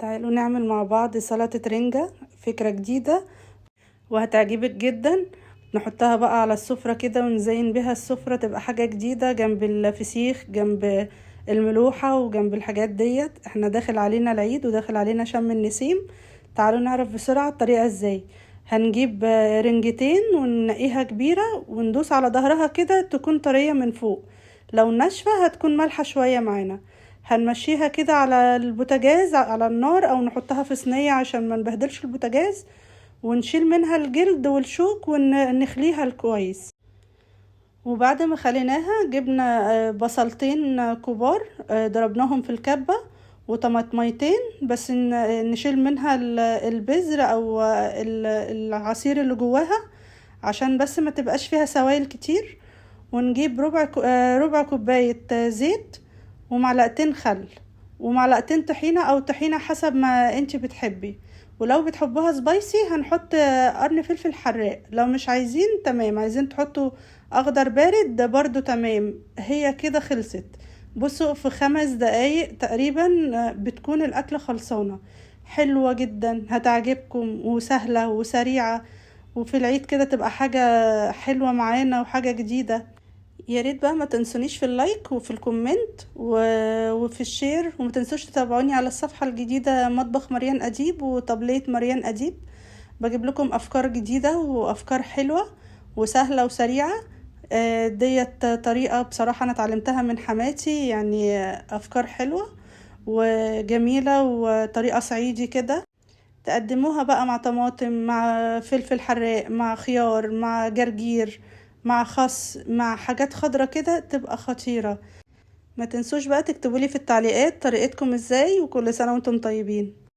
تعالوا نعمل مع بعض سلطة رنجة، فكرة جديدة وهتعجبك جدا. نحطها بقى على السفرة كده ونزين بها السفرة، تبقى حاجة جديدة جنب الفسيخ، جنب الملوحة وجنب الحاجات ديت. احنا داخل علينا العيد وداخل علينا شم النسيم. تعالوا نعرف بسرعة الطريقة ازاي. هنجيب رنجتين وننقيها كبيرة وندوس على ظهرها كده تكون طرية من فوق، لو ناشفة هتكون مالحة شوية معانا. هنمشيها كده على البوتاجاز على النار او نحطها في صينية عشان ما نبهدلش البوتاجاز، ونشيل منها الجلد والشوك ونخليها كويس. وبعد ما خليناها جبنا بصلتين كبار، ضربناهم في الكبة، وطماطميتين بس نشيل منها البذر او العصير اللي جواها عشان بس ما تبقاش فيها سوائل كتير. ونجيب ربع كوباية زيت ومعلقتين خل ومعلقتين طحينة او طحينة حسب ما انتي بتحبي. ولو بتحبوها سبايسي هنحط قرن فلفل حراق، لو مش عايزين تمام، عايزين تحطوا اخضر بارد ده برضو تمام. هي كده خلصت. بصوا في 5 دقايق تقريبا بتكون الاكلة خلصانة. حلوة جدا هتعجبكم وسهلة وسريعة، وفي العيد كده تبقى حاجة حلوة معانا وحاجة جديدة. يا ريت بقى ما تنسونيش في اللايك وفي الكومنت وفي الشير، وما تنسوش تتابعوني على الصفحة الجديدة مطبخ مريان أديب وطبلية مريان أديب. بجيب لكم أفكار جديدة وأفكار حلوة وسهلة وسريعة. ديت طريقة بصراحة أنا اتعلمتها من حماتي، يعني أفكار حلوة وجميلة وطريقة صعيدي كده. تقدموها بقى مع طماطم، مع فلفل حراق، مع خيار، مع جرجير، مع خس، مع حاجات خضرة كده تبقى خطيرة. ما تنسوش بقى تكتبولي في التعليقات طريقتكم ازاي، وكل سنة وانتم طيبين.